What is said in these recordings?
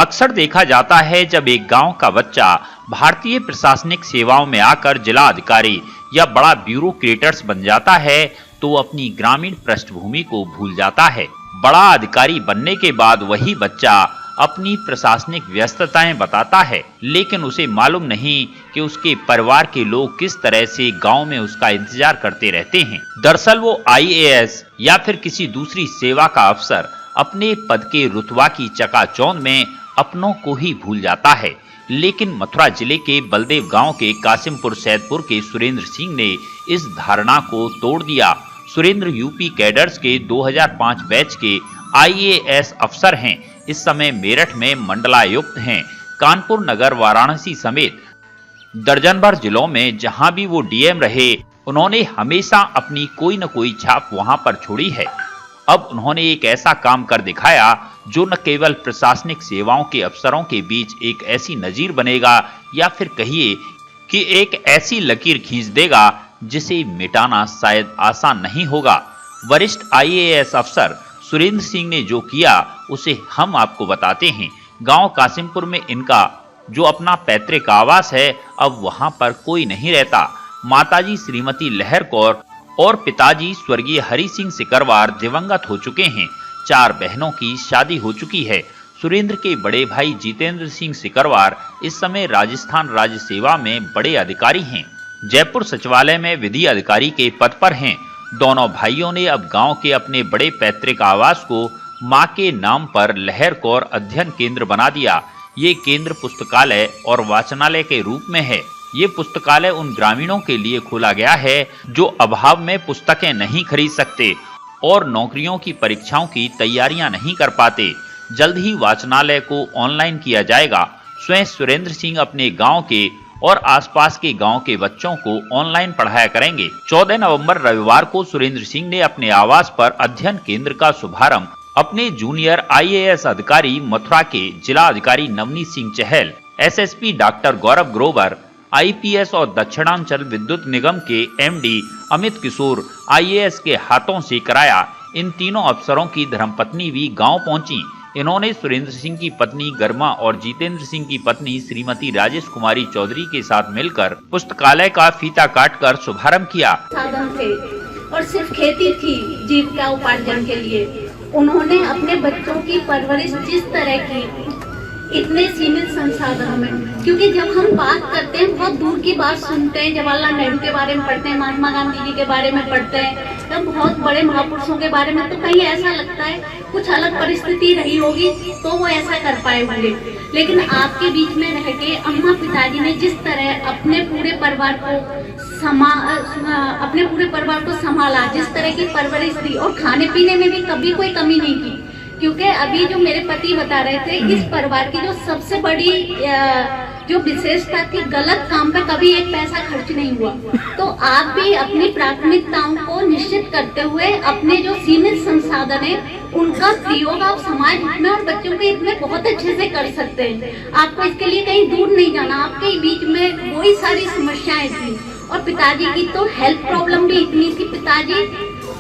अक्सर देखा जाता है जब एक गांव का बच्चा भारतीय प्रशासनिक सेवाओं में आकर जिला अधिकारी या बड़ा ब्यूरोक्रेट्स बन जाता है तो अपनी ग्रामीण पृष्ठभूमि को भूल जाता है। बड़ा अधिकारी बनने के बाद वही बच्चा अपनी प्रशासनिक व्यस्तताएं बताता है, लेकिन उसे मालूम नहीं कि उसके परिवार के लोग किस तरह से गांव में उसका इंतजार करते रहते हैं। दरअसल वो आईएएस या फिर किसी दूसरी सेवा का अफसर अपने पद के रुतबा की चकाचौंध में अपनों को ही भूल जाता है। लेकिन मथुरा जिले के बलदेव गांव के कासिमपुर सैदपुर के सुरेंद्र सिंह ने इस धारणा को तोड़ दिया। सुरेंद्र यूपी कैडर्स के 2005 बैच के आईएएस अफसर हैं। इस समय मेरठ में मंडलायुक्त हैं। कानपुर नगर, वाराणसी समेत दर्जन भर जिलों में जहां भी वो डीएम रहे, उन्होंने हमेशा अपनी कोई न कोई छाप वहां पर छोड़ी है। अब उन्होंने एक ऐसा काम कर दिखाया जो न केवल प्रशासनिक सेवाओं के अफसरों के बीच एक ऐसी नजीर बनेगा या फिर कहिए कि एक ऐसी लकीर खींच देगा जिसे मिटाना शायद आसान नहीं होगा। वरिष्ठ आईएएस अफसर सुरेंद्र सिंह ने जो किया उसे हम आपको बताते हैं। गांव कासिमपुर में इनका जो अपना पैतृक आवास है, अब वहां पर कोई नहीं रहता। माताजी श्रीमती लहर कौर और पिताजी स्वर्गीय हरि सिंह सिकरवार दिवंगत हो चुके हैं। 4 बहनों की शादी हो चुकी है। सुरेंद्र के बड़े भाई जितेंद्र सिंह सिकरवार इस समय राजस्थान राज्य सेवा में बड़े अधिकारी हैं। जयपुर सचिवालय में विधि अधिकारी के पद पर हैं। दोनों भाइयों ने अब गांव के अपने बड़े पैतृक आवास को मां के नाम पर लहर कौर अध्ययन केंद्र बना दिया। ये केंद्र पुस्तकालय और वाचनालय के रूप में है। ये पुस्तकालय उन ग्रामीणों के लिए खोला गया है जो अभाव में पुस्तकें नहीं खरीद सकते और नौकरियों की परीक्षाओं की तैयारियां नहीं कर पाते। जल्द ही वाचनालय को ऑनलाइन किया जाएगा। स्वयं सुरेंद्र सिंह अपने गांव के और आसपास के गांव के बच्चों को ऑनलाइन पढ़ाया करेंगे। 14 नवंबर रविवार को सुरेंद्र सिंह ने अपने आवास पर अध्ययन केंद्र का शुभारंभ अपने जूनियर आईएएस अधिकारी मथुरा के जिला अधिकारी नवनीत सिंह चहल, एसएसपी डॉक्टर गौरव ग्रोवर, आईपीएस और दक्षिणांचल विद्युत निगम के एमडी अमित किशोर आईएएस के हाथों से कराया। इन तीनों अफसरों की धर्मपत्नी भी गांव पहुंची। इन्होंने सुरेंद्र सिंह की पत्नी गर्मा और जितेंद्र सिंह की पत्नी श्रीमती राजेश कुमारी चौधरी के साथ मिलकर पुस्तकालय का फीता काटकर शुभारंभ किया। साधन थे और सिर्फ खेती थी जीविका उपार्जन के लिए। उन्होंने अपने बच्चों की परवरिश जिस तरह की इतने सीमित संसाधनों में, क्योंकि जब हम बात करते हैं बहुत दूर की बात सुनते हैं, जवाहरलाल नेहरू के बारे में पढ़ते हैं, महात्मा गांधी जी के बारे में पढ़ते हैं, तब बहुत बड़े महापुरुषों के बारे में, तो कहीं ऐसा लगता है कुछ अलग परिस्थिति रही होगी तो वो ऐसा कर पाए होंगे। लेकिन आपके बीच में रह के अम्मा पिताजी ने जिस तरह अपने पूरे परिवार को संभाला, जिस तरह की परवरिश दी और खाने पीने में भी कभी कोई कमी नहीं की। क्योंकि अभी जो मेरे पति बता रहे थे, इस परिवार की जो सबसे बड़ी जो विशेषता थी, गलत काम पे कभी एक पैसा खर्च नहीं हुआ। तो आप भी अपनी प्राथमिकताओं को निश्चित करते हुए अपने जो सीमित संसाधन है उनका प्रयोग आप समाज में और बच्चों के हित में बहुत अच्छे से कर सकते हैं। आपको इसके लिए कहीं दूर नहीं जाना। आपके बीच में वही सारी समस्याएं थी और पिताजी की तो हेल्थ प्रॉब्लम भी इतनी थी। पिताजी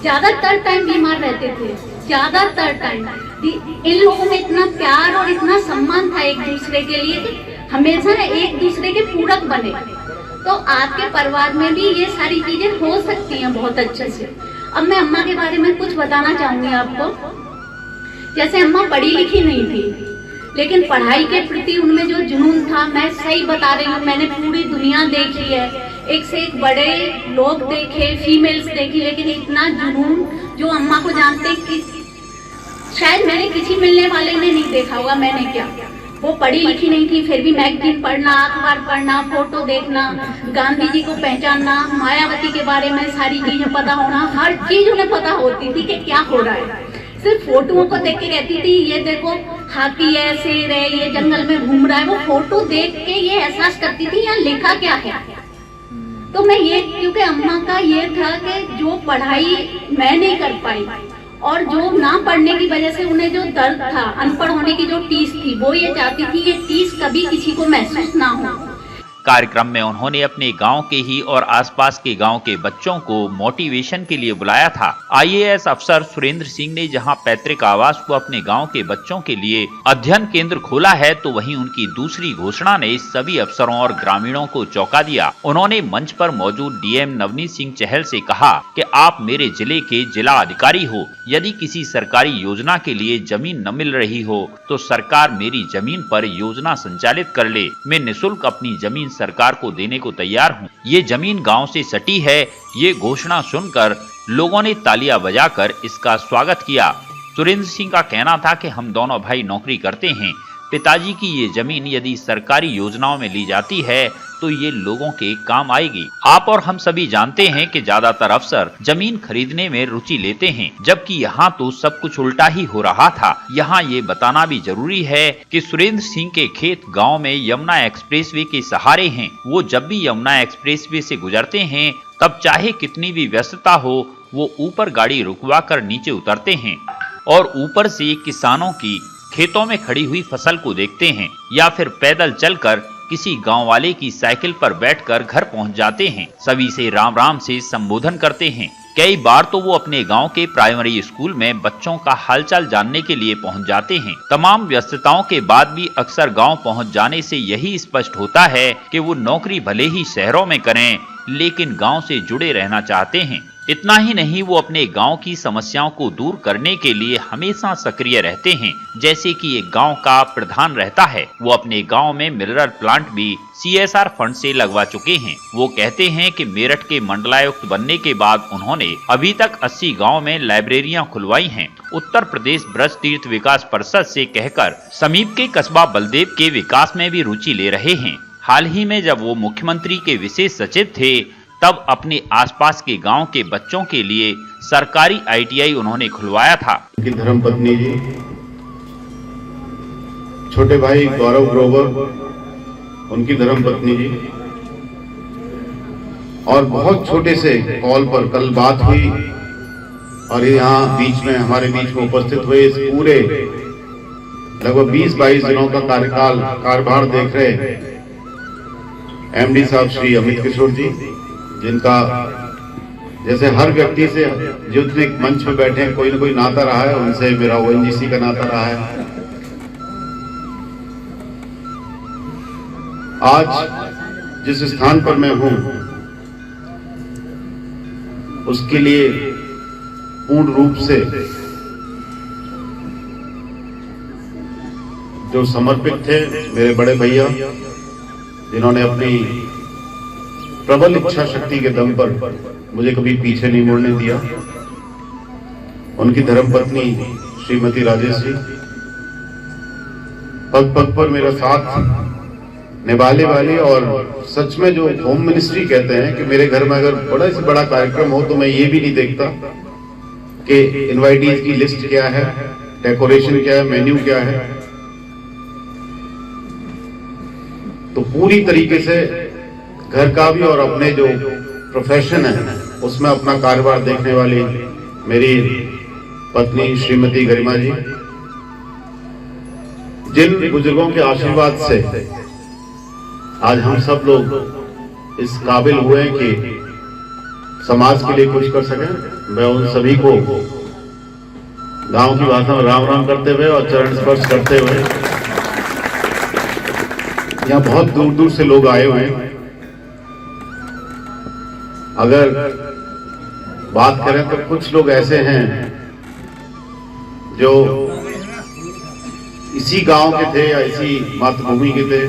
ज्यादातर टाइम बीमार रहते थे, ज्यादातर टाइम। इन लोगों में इतना प्यार और इतना सम्मान था एक दूसरे के लिए कि हमेशा एक दूसरे के पूरक बने। तो आपके परिवार में भी ये सारी चीजें हो सकती हैं बहुत अच्छे से। अब मैं अम्मा के बारे में कुछ बताना चाहूंगी आपको। जैसे अम्मा पढ़ी लिखी नहीं थी, लेकिन पढ़ाई के प्रति उनमें जो जुनून था, मैं सही बता रही हूँ, मैंने पूरी दुनिया देखी है, एक से एक बड़े लोग देखे, फीमेल्स देखी, लेकिन इतना जुनून जो अम्मा को जानते कि शायद मैंने किसी मिलने वाले ने नहीं देखा होगा। मैंने क्या, वो पढ़ी लिखी नहीं थी, फिर भी मैगजीन पढ़ना, अखबार पढ़ना, फोटो देखना, गांधी जी को पहचानना, मायावती के बारे में सारी चीजें पता होना, हर चीज उन्हें पता होती थी कि क्या हो रहा है। सिर्फ फोटोओं को देख के कहती थी ये देखो हाथी है, शेर है, ये जंगल में घूम रहा है। वो फोटो देख के ये एहसास करती थी यहाँ लिखा क्या है। तो मैं ये, क्योंकि अम्मा का ये था कि जो पढ़ाई मैं नहीं कर पाई और जो ना पढ़ने की वजह से उन्हें जो दर्द था, अनपढ़ होने की जो टीस थी, वो ये चाहती थी ये टीस कभी किसी को महसूस ना हो। कार्यक्रम में उन्होंने अपने गांव के ही और आसपास के गांव के बच्चों को मोटिवेशन के लिए बुलाया था। आईएएस अफसर सुरेंद्र सिंह ने जहां पैतृक आवास को अपने गांव के बच्चों के लिए अध्ययन केंद्र खोला है, तो वहीं उनकी दूसरी घोषणा ने सभी अफसरों और ग्रामीणों को चौंका दिया। उन्होंने मंच पर मौजूद डीएम नवनीत सिंह चहल से कहा कि आप मेरे जिले के जिला अधिकारी हो, यदि किसी सरकारी योजना के लिए जमीन न मिल रही हो तो सरकार मेरी जमीन पर योजना संचालित कर ले। मैं निःशुल्क अपनी जमीन सरकार को देने को तैयार हूँ। ये जमीन गांव से सटी है। ये घोषणा सुनकर लोगों ने तालियां बजाकर इसका स्वागत किया। सुरेंद्र सिंह का कहना था कि हम दोनों भाई नौकरी करते हैं। पिताजी की ये जमीन यदि सरकारी योजनाओं में ली जाती है तो ये लोगों के काम आएगी। आप और हम सभी जानते हैं कि ज्यादातर अफसर जमीन खरीदने में रुचि लेते हैं, जबकि यहाँ तो सब कुछ उल्टा ही हो रहा था। यहाँ ये बताना भी जरूरी है कि सुरेंद्र सिंह के खेत गांव में यमुना एक्सप्रेसवे के सहारे हैं। वो जब भी यमुना एक्सप्रेसवे से गुजरते हैं तब चाहे कितनी भी व्यस्तता हो, वो ऊपर गाड़ी रुकवा कर नीचे उतरते हैं और ऊपर से किसानों की खेतों में खड़ी हुई फसल को देखते हैं या फिर पैदल चलकर किसी गांव वाले की साइकिल पर बैठकर घर पहुंच जाते हैं। सभी से राम राम से संबोधन करते हैं। कई बार तो वो अपने गांव के प्राइमरी स्कूल में बच्चों का हालचाल जानने के लिए पहुंच जाते हैं। तमाम व्यस्तताओं के बाद भी अक्सर गांव पहुंच जाने से यही स्पष्ट होता है कि वो नौकरी भले ही शहरों में करें, लेकिन गांव से जुड़े रहना चाहते हैं। इतना ही नहीं, वो अपने गांव की समस्याओं को दूर करने के लिए हमेशा सक्रिय रहते हैं। जैसे कि एक गांव का प्रधान रहता है, वो अपने गांव में मिनरल प्लांट भी CSR फंड से लगवा चुके हैं। वो कहते हैं कि मेरठ के मंडलायुक्त बनने के बाद उन्होंने अभी तक 80 गाँव में लाइब्रेरियां खुलवाई हैं। उत्तर प्रदेश ब्रज तीर्थ विकास परिषद से कहकर समीप के कस्बा बलदेव के विकास में भी रुचि ले रहे हैं। हाल ही में जब वो मुख्यमंत्री के विशेष सचिव थे, तब अपने आसपास के गांव के बच्चों के लिए सरकारी ITI उन्होंने खुलवाया था। उनकी धर्मपत्नी जी, छोटे भाई गौरव ग्रोवर, उनकी धर्मपत्नी जी, और बहुत छोटे से कॉल पर कल बात हुई और यहाँ बीच में हमारे बीच में उपस्थित हुए इस पूरे लगभग 20-22 दिनों का कार्यभार देख रहे MD साहब श्री अमित किशोर जी, जिनका जैसे हर व्यक्ति से जितने मंच में बैठे हैं कोई ना कोई नाता रहा है, उनसे मेरा ONGC का नाता रहा है। आज जिस स्थान पर मैं हूं उसके लिए पूर्ण रूप से जो समर्पित थे मेरे बड़े भैया, जिन्होंने अपनी प्रबल इच्छा शक्ति के दम पर मुझे कभी पीछे नहीं मुड़ने दिया, उनकी धर्मपत्नी श्रीमती राजेश जी, पग पग पर मेरा साथ निभाने वाली, और सच में जो होम मिनिस्ट्री कहते हैं कि मेरे घर में अगर बड़ा से बड़ा कार्यक्रम हो तो मैं ये भी नहीं देखता कि इनवाइटीज की लिस्ट क्या है, डेकोरेशन क्या है, मेन्यू क्या है। तो पूरी तरीके से घर का भी और अपने जो प्रोफेशन है उसमें अपना कारोबार देखने वाली मेरी पत्नी श्रीमती गरिमा जी, जिन बुजुर्गों के आशीर्वाद से आज हम सब लोग इस काबिल हुए हैं कि समाज के लिए कुछ कर सकें, मैं उन सभी को गांव की भाषा में राम राम करते हुए और चरण स्पर्श करते हुए, यहाँ बहुत दूर दूर से लोग आए हुए हैं। अगर बात करें तो कुछ लोग ऐसे हैं जो इसी गांव के थे या इसी मातृभूमि के थे।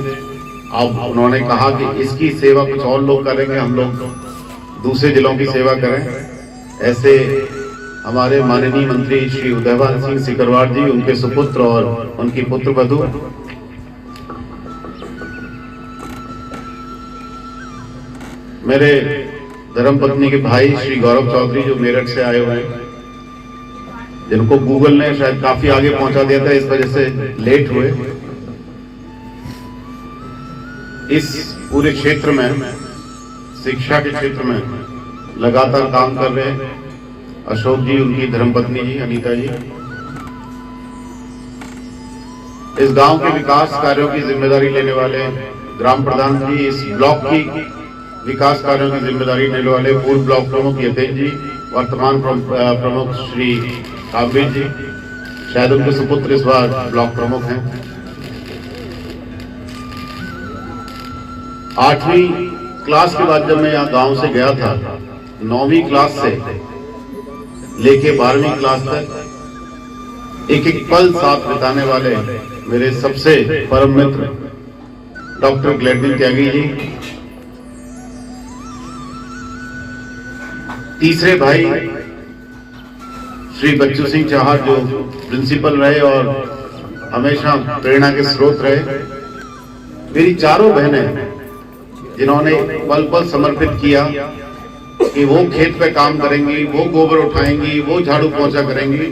अब उन्होंने कहा कि इसकी सेवा कुछ और लोग करेंगे, हम लोग दूसरे जिलों की सेवा करें। ऐसे हमारे माननीय मंत्री श्री उदयभान सिंह सिकरवार जी, उनके सुपुत्र और उनकी पुत्र वधू, मेरे धर्मपत्नी के भाई श्री गौरव चौधरी जो मेरठ से आए हुए हैं, जिनको गूगल ने शायद काफी आगे पहुंचा दिया था, इस वजह से लेट हुए। इस पूरे क्षेत्र में, शिक्षा के क्षेत्र में लगातार काम कर रहे हैं अशोक जी, उनकी धर्मपत्नी जी अनीता जी। इस गांव के विकास कार्यों की जिम्मेदारी लेने वाले ग्राम प्रधान जी, इस ब्लॉक की विकास कार्यों की जिम्मेदारी लेने वाले पूर्व ब्लॉक प्रमुख यतेश जी, वर्तमान प्रमुख श्री कामवीर जी, शायद उनके सुपुत्र इस बार ब्लॉक प्रमुख हैं। 8वीं क्लास के बाद जब मैं यहाँ गांव से गया था, 9वीं क्लास से लेके 12वीं क्लास तक एक एक पल साथ बिताने वाले मेरे सबसे परम मित्र डॉक्टर ग्लैडविन त्यागी जी, तीसरे भाई श्री बच्चू सिंह चाहर जो प्रिंसिपल रहे और हमेशा प्रेरणा के स्रोत रहे, मेरी चारों बहनें जिन्होंने पल पल समर्पित किया कि वो खेत पे काम करेंगी, वो गोबर उठाएंगी, वो झाड़ू पोंछा करेंगी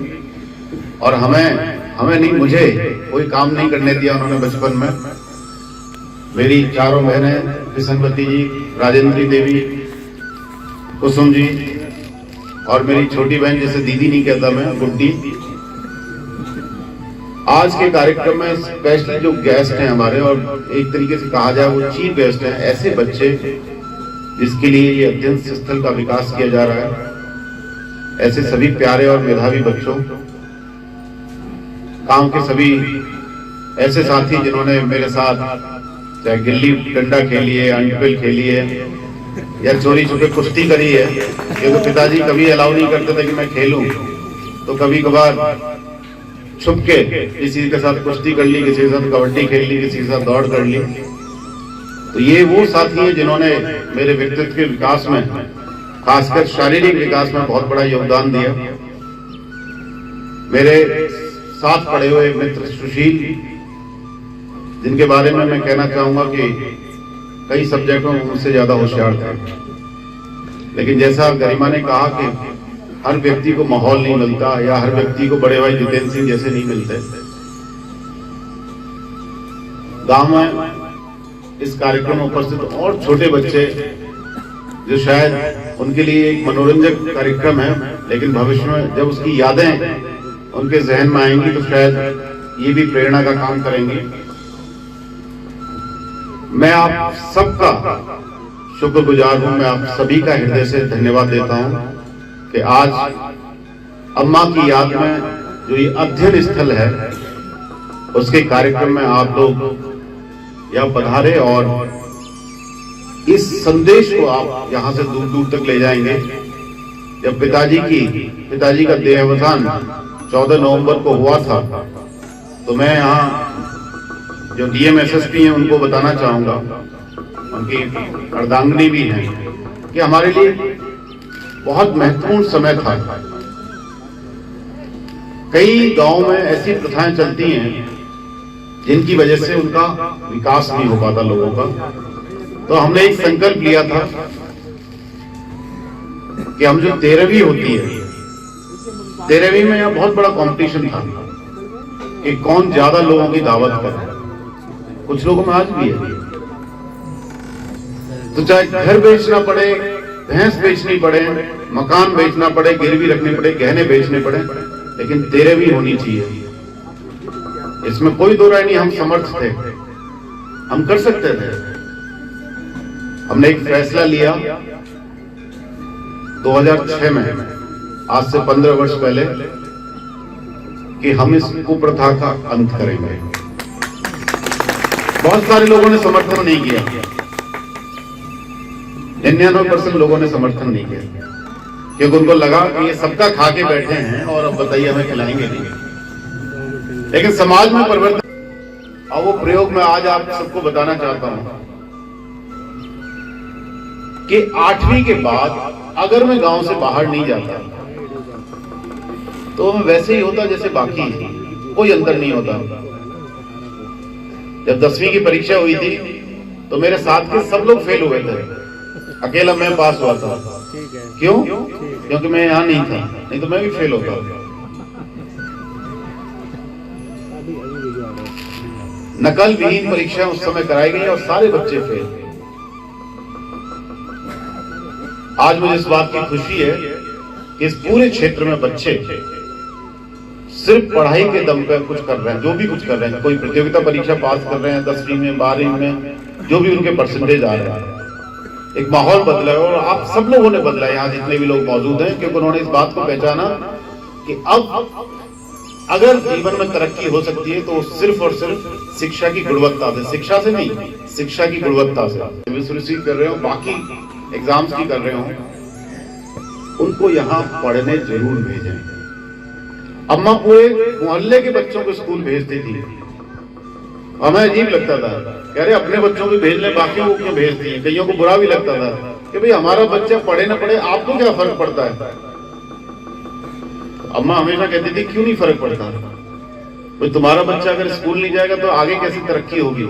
और हमें नहीं, मुझे कोई काम नहीं करने दिया उन्होंने बचपन में। मेरी चारों बहनें किशनवती जी, राजेंद्री देवी, कुसुम जी और मेरी छोटी बहन जिसे दीदी नहीं कहता मैं, गुड्डी। आज के कार्यक्रम में स्पेशली जो गेस्ट हैं हमारे, और एक तरीके से कहा जाए वो चीफ गेस्ट हैं, ऐसे बच्चे जिसके लिए ये अध्ययन स्थल का विकास किया जा रहा है, ऐसे सभी प्यारे और मेधावी बच्चों, गांव के सभी ऐसे साथी जिन्होंने मेरे साथ चाहे गिल्ली डंडा खेली है, अंडपिल खेली है या चोरी छुपे कुश्ती करी है, क्योंकि पिताजी कभी अलाउ नहीं करते थे कि मैं खेलूं, तो कभी कभार छुप के किसी के साथ कुश्ती कर ली, किसी के साथ कबड्डी खेल ली, किसी के साथ दौड़ कर ली। तो ये वो साथी हैं जिन्होंने मेरे व्यक्तित्व के विकास में, खासकर शारीरिक विकास में बहुत बड़ा योगदान दिया। मेरे साथ पढ़े हुए मित्र सुशील, जिनके बारे में मैं कहना चाहूंगा कि कई सब्जेक्टों में मुझसे ज्यादा होशियार थे, लेकिन जैसा गरिमा ने कहा कि हर व्यक्ति को माहौल नहीं मिलता या हर व्यक्ति को बड़े भाई जितेंद्र सिंह जैसे नहीं मिलते। गांव में इस कार्यक्रम में उपस्थित और छोटे बच्चे जो शायद उनके लिए एक मनोरंजक कार्यक्रम है, लेकिन भविष्य में जब उसकी यादें उनके जहन में आएंगी तो शायद ये भी प्रेरणा का काम करेंगी। मैं आप सबका शुक्रगुजार हूं, मैं आप सभी का हृदय से धन्यवाद देता हूं कि आज अम्मा की याद में जो ये अध्ययन स्थल है उसके कार्यक्रम में आप लोग यहाँ पधारे और इस संदेश को आप यहाँ से दूर दूर तक ले जाएंगे। जब पिताजी का देहावसान 14 नवंबर को हुआ था, तो मैं यहाँ जो डीएम एसएसपी हैं उनको बताना चाहूंगा, उनकी अर्धांगिनी भी हैं, कि हमारे लिए बहुत महत्वपूर्ण समय था। कई गांव में ऐसी प्रथाएं चलती हैं जिनकी वजह से उनका विकास नहीं हो पाता लोगों का। तो हमने एक संकल्प लिया था कि हम जो 13वीं होती है, 13वीं में यहाँ बहुत बड़ा कंपटीशन था कि कौन ज्यादा लोगों की दावत करे। कुछ लोगों में आज भी है, तो चाहे घर बेचना पड़े, भैंस बेचनी पड़े, मकान बेचना पड़े, गिरवी रखने पड़े, गहने बेचने पड़े, लेकिन 13वीं होनी चाहिए। इसमें कोई दो राय नहीं, हम समर्थ थे, हम कर सकते थे। हमने एक फैसला लिया 2006 में, आज से 15 वर्ष पहले, कि हम इस कुप्रथा का अंत करेंगे। बहुत सारे लोगों ने समर्थन नहीं किया, 99% लोगों ने समर्थन नहीं किया, क्योंकि उनको लगा कि ये सबका खा के बैठे हैं और अब बताइए हमें खिलाएंगे नहीं। लेकिन समाज में परिवर्तन, और वो प्रयोग मैं आज आप सबको बताना चाहता हूं कि 8वीं के बाद अगर मैं गांव से बाहर नहीं जाता तो मैं वैसे ही होता जैसे बाकी, कोई अंतर नहीं होता। जब 10वीं की परीक्षा हुई थी तो मेरे साथ के सब लोग फेल हुए थे, अकेला मैं पास हुआ था। क्यों? क्योंकि मैं यहां नहीं था, नहीं तो मैं भी फेल होता। नकल विहीन परीक्षा उस समय कराई गई और सारे बच्चे फेल। आज मुझे इस बात की खुशी है कि इस पूरे क्षेत्र में बच्चे सिर्फ पढ़ाई के दम पर कुछ कर रहे हैं, जो भी कुछ कर रहे हैं। कोई प्रतियोगिता परीक्षा पास कर रहे हैं, 10वीं में, 12वीं में, जो भी उनके परसेंटेज आ रहे हैं। एक माहौल बदला है और आप सब लोगों ने बदला है, यहाँ जितने भी लोग मौजूद हैं, क्योंकि उन्होंने इस बात को पहचाना कि अब अगर जीवन में तरक्की हो सकती है तो सिर्फ और सिर्फ शिक्षा की गुणवत्ता से, शिक्षा से नहीं, शिक्षा की गुणवत्ता से। रिसीव कर रहे हो, बाकी एग्जाम्स की कर रहे हो, उनको यहाँ पढ़ने जरूर भेजें। अम्मा पूरे मोहल्ले के बच्चों को स्कूल भेजती थी, हमें अजीब लगता था, कह रहे अपने बच्चों को भेज ले, बाकियों को क्यों भेजती है। कईयों को बुरा भी लगता था कि भाई हमारा बच्चा पढ़े ना पढ़े, आपको क्या फर्क पड़ता है। अम्मा हमेशा कहती थी क्यों नहीं फर्क पड़ता, भाई तुम्हारा बच्चा अगर स्कूल नहीं जाएगा तो आगे कैसी तरक्की होगी।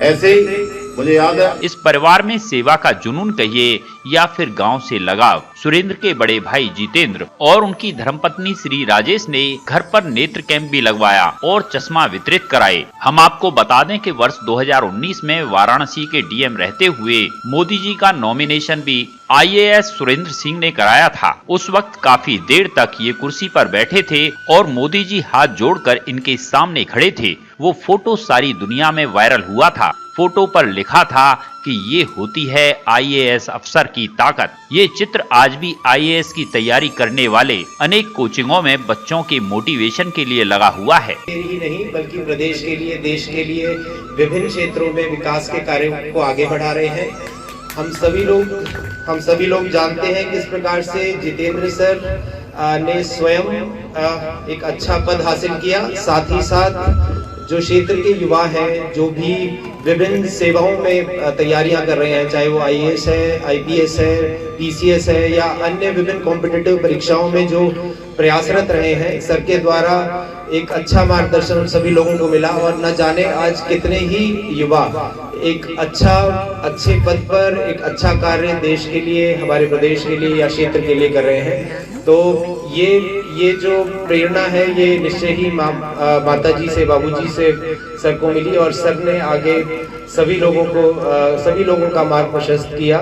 ऐसे ही मुझे याद है, इस परिवार में सेवा का जुनून कहिए या फिर गांव से लगाव, सुरेंद्र के बड़े भाई जितेंद्र और उनकी धर्मपत्नी श्री राजेश ने घर पर नेत्र कैंप भी लगवाया और चश्मा वितरित कराए। हम आपको बता दें कि वर्ष 2019 में वाराणसी के डीएम रहते हुए मोदी जी का नॉमिनेशन भी IAS सुरेंद्र सिंह ने कराया था। उस वक्त काफी देर तक ये कुर्सी पर बैठे थे और मोदी जी हाथ जोड़कर इनके सामने खड़े थे। वो फोटो सारी दुनिया में वायरल हुआ था। फोटो पर लिखा था कि ये होती है IAS अफसर की ताकत। ये चित्र आज भी IAS की तैयारी करने वाले अनेक कोचिंगों में बच्चों के मोटिवेशन के लिए लगा हुआ है। ही नहीं बल्कि प्रदेश के लिए, देश के लिए विभिन्न क्षेत्रों में विकास के कार्यों को आगे बढ़ा रहे हैं। हम सभी लोग जानते हैं किस प्रकार से जितेंद्र सर ने स्वयं एक अच्छा पद हासिल किया। साथ ही साथ जो क्षेत्र के युवा हैं, जो भी विभिन्न सेवाओं में तैयारियां कर रहे हैं, चाहे वो IAS है, IPS है, PCS है या अन्य विभिन्न कॉम्पिटिटिव परीक्षाओं में जो प्रयासरत रहे हैं, सर के द्वारा एक अच्छा मार्गदर्शन उन सभी लोगों को मिला। और न जाने आज कितने ही युवा एक अच्छे पद पर एक अच्छा कार्य देश के लिए, हमारे प्रदेश के लिए या क्षेत्र के लिए कर रहे हैं। तो ये जो प्रेरणा है ये निश्चय ही माता जी से, बाबूजी से सर को मिली और सर ने आगे सभी लोगों का मार्ग प्रशस्त किया।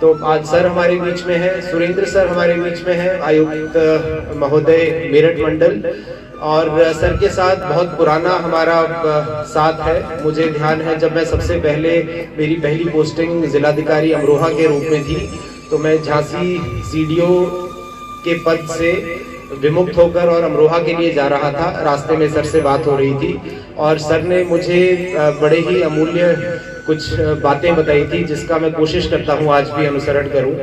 तो आज सर हमारे बीच में है, सुरेंद्र सर हमारे बीच में है, आयुक्त महोदय मेरठ मंडल, और सर के साथ बहुत पुराना हमारा साथ है। मुझे ध्यान है जब मैं सबसे पहले, मेरी पहली पोस्टिंग जिलाधिकारी अमरोहा के रूप में थी, तो मैं झांसी CDO के पद से विमुक्त होकर और अमरोहा के लिए जा रहा था। रास्ते में सर से बात हो रही थी और सर ने मुझे बड़े ही अमूल्य कुछ बातें बताई थी जिसका मैं कोशिश करता हूँ आज भी अनुसरण करूँ।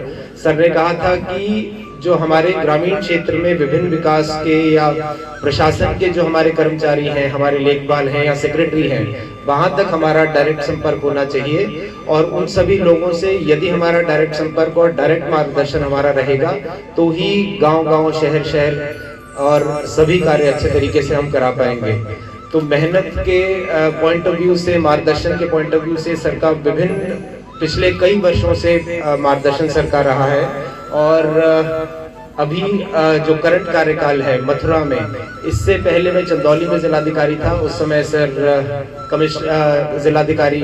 सर ने कहा था कि जो हमारे ग्रामीण क्षेत्र में विभिन्न विकास के या प्रशासन के जो हमारे कर्मचारी हैं, हमारे लेखपाल हैं या सेक्रेटरी हैं, वहां तक हमारा डायरेक्ट संपर्क होना चाहिए। और उन सभी लोगों से यदि हमारा डायरेक्ट संपर्क और डायरेक्ट मार्गदर्शन हमारा रहेगा तो ही गांव-गांव, शहर और सभी कार्य अच्छे तरीके से हम करा पाएंगे। तो मेहनत के पॉइंट ऑफ व्यू से, मार्गदर्शन के पॉइंट ऑफ व्यू से सर का विभिन्न पिछले कई वर्षों से मार्गदर्शन सर का रहा है। और अभी जो करंट कार्यकाल है मथुरा में, इससे पहले मैं चंदौली में जिलाधिकारी था, उस समय सर जिलाधिकारी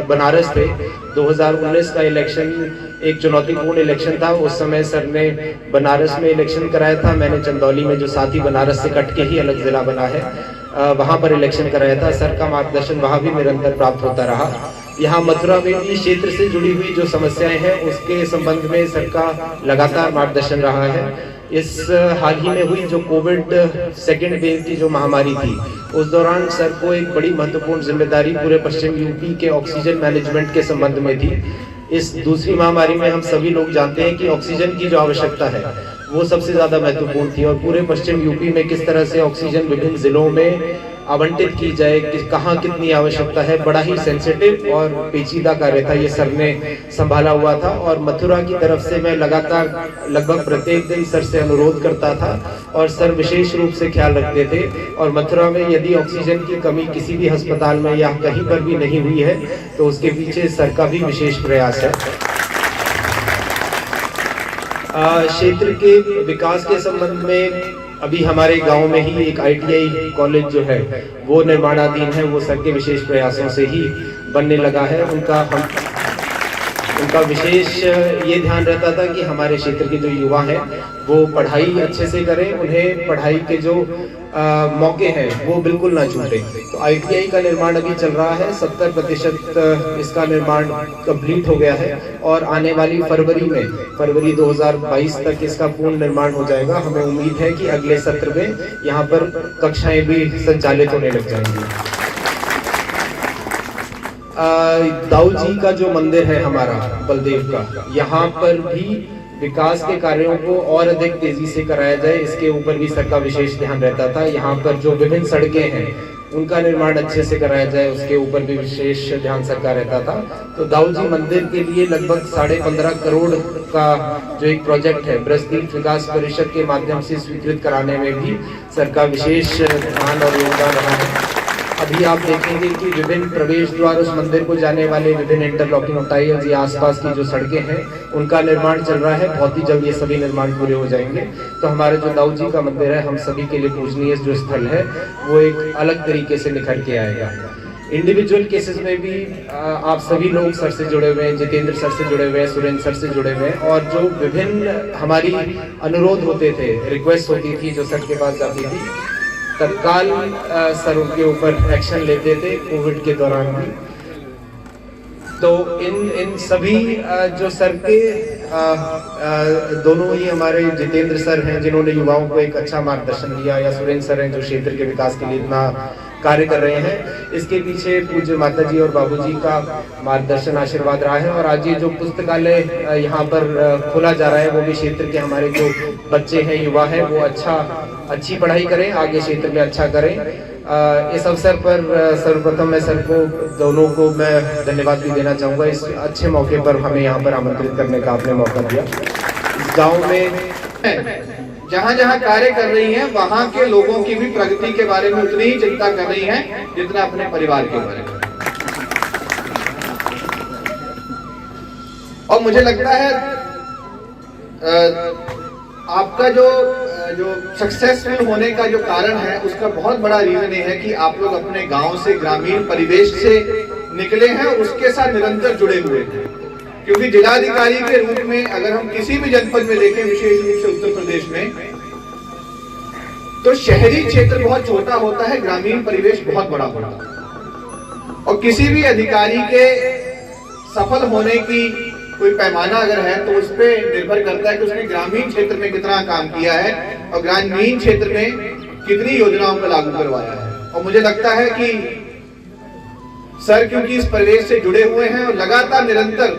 बनारस थे। 2019 का इलेक्शन एक चुनौतीपूर्ण इलेक्शन था, उस समय सर ने बनारस में इलेक्शन कराया था, मैंने चंदौली में जो साथ ही बनारस से कट के ही अलग जिला बना है वहां पर इलेक्शन कराया था। सर का मार्गदर्शन वहां भी निरंतर प्राप्त होता रहा। यहाँ मथुरा में भी क्षेत्र से जुड़ी हुई जो समस्याएं हैं उसके संबंध में सर का लगातार मार्गदर्शन रहा है। इस हाल ही में हुई जो कोविड सेकेंड वेव की जो महामारी थी, उस दौरान सर को एक बड़ी महत्वपूर्ण जिम्मेदारी पूरे पश्चिम यूपी के ऑक्सीजन मैनेजमेंट के संबंध में थी। इस दूसरी महामारी में हम सभी लोग जानते हैं कि ऑक्सीजन की जो आवश्यकता है वो सबसे ज्यादा महत्वपूर्ण थी। और पूरे पश्चिम यूपी में किस तरह से ऑक्सीजन विभिन्न जिलों में आवंटित की जाए, कहाँ कितनी आवश्यकता है, बड़ा ही सेंसिटिव और पेचीदा कार्य था, ये सर ने संभाला हुआ था। और मथुरा की तरफ से मैं लगातार लगभग प्रत्येक दिन सर से अनुरोध करता था और सर विशेष रूप से ख्याल रखते थे। और मथुरा में यदि ऑक्सीजन की कमी किसी भी अस्पताल में या कहीं पर भी नहीं हुई है तो उसके पीछे सर का भी विशेष प्रयास है। क्षेत्र के विकास के संबंध में अभी हमारे गांव में ही एक ITI कॉलेज जो है वो निर्माणाधीन है, वो सर के विशेष प्रयासों से ही बनने लगा है। उनका उनका विशेष ये ध्यान रहता था कि हमारे क्षेत्र के जो युवा हैं वो पढ़ाई अच्छे से करें, उन्हें पढ़ाई के जो मौके हैं वो बिल्कुल ना छूटे। तो ITI का निर्माण अभी चल रहा है, 70% इसका निर्माण कंप्लीट हो गया है और आने वाली फरवरी 2022 तक इसका पूर्ण निर्माण हो जाएगा। हमें उम्मीद है कि अगले सत्र में यहाँ पर कक्षाएं भी संचालित होने लग जाएंगी। दाऊ जी का जो मंदिर है हमारा बलदेव का, यहाँ पर भी विकास के कार्यों को और अधिक तेजी से कराया जाए, इसके ऊपर भी सर का विशेष ध्यान रहता था। यहाँ पर जो विभिन्न सड़कें हैं उनका निर्माण अच्छे से कराया जाए, उसके ऊपर भी विशेष ध्यान सर का रहता था। तो दाऊ जी मंदिर के लिए लगभग 15.5 करोड़ का जो एक प्रोजेक्ट है ब्रजदीप विकास परिषद के माध्यम से स्वीकृत कराने में भी सर का विशेष ध्यान और योगदान रहा है। अभी आप देखेंगे कि विभिन्न प्रवेश द्वार, उस मंदिर को जाने वाले विभिन्न इंटरलॉकिंग टाइल्स या आसपास की जो सड़कें हैं उनका निर्माण चल रहा है। बहुत ही जल्द ये सभी निर्माण पूरे हो जाएंगे। तो हमारे जो दाऊ जी का मंदिर है, हम सभी के लिए पूजनीय जो स्थल है, वो एक अलग तरीके से निखर के आएगा। इंडिविजुअल केसेस में भी आप सभी लोग सर से जुड़े हुए हैं, जितेंद्र सर से जुड़े हुए हैं, सुरेंद्र सर से जुड़े हुए हैं, और जो विभिन्न हमारी अनुरोध होते थे, रिक्वेस्ट होती थी जो सर के पास जाती थी, तत्काल सर उनके ऊपर एक्शन लेते थे कोविड के दौरान भी। तो इन सभी जो सर के दोनों ही हमारे जितेंद्र सर हैं जिन्होंने युवाओं को एक अच्छा मार्गदर्शन दिया, या सुरेंद्र सर हैं जो क्षेत्र के विकास के लिए इतना कार्य कर रहे हैं, इसके पीछे पूज्य माता जी और बाबूजी का मार्गदर्शन आशीर्वाद रहा है। और आज ये जो पुस्तकालय यहाँ पर खोला जा रहा है, वो भी क्षेत्र के हमारे जो बच्चे हैं, युवा हैं, वो अच्छी पढ़ाई करें, आगे क्षेत्र में अच्छा करें। इस अवसर पर सर्वप्रथम मैं सर को दोनों को मैं धन्यवाद भी देना चाहूँगा। इस अच्छे मौके पर हमें यहाँ पर आमंत्रित करने का आपने मौका दिया। इस गाँव में जहाँ जहाँ कार्य कर रही हैं वहाँ के लोगों की भी प्रगति के बारे में उतनी ही चिंता कर रही हैं जितना अपने परिवार के बारे में। और मुझे लगता है आपका जो सक्सेसफुल होने का जो कारण है, उसका बहुत बड़ा रीजन ये है कि आप लोग अपने गांव से, ग्रामीण परिवेश से निकले हैं और उसके साथ निरंतर जुड़े हुए हैं। क्योंकि जिलाधिकारी के रूप में अगर हम किसी भी जनपद में देखें, विशेष रूप से उत्तर प्रदेश में, तो शहरी क्षेत्र बहुत छोटा होता है, ग्रामीण परिवेश बहुत बड़ा होता है। और किसी भी अधिकारी के सफल होने की कोई पैमाना अगर है तो उस पर निर्भर करता है कि उसने ग्रामीण क्षेत्र में कितना काम किया है और ग्रामीण क्षेत्र में कितनी योजनाओं को लागू करवाया है। और मुझे लगता है कि सर क्योंकि इस परिवेश से जुड़े हुए हैं और लगातार निरंतर,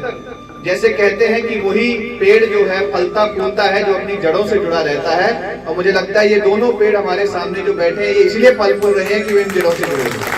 जैसे कहते हैं कि वही पेड़ जो है फलता फूलता है जो अपनी जड़ों से जुड़ा रहता है, और मुझे लगता है ये दोनों पेड़ हमारे सामने जो बैठे हैं ये इसलिए फल फूल रहे हैं कि वे इन जड़ों से जुड़े हैं।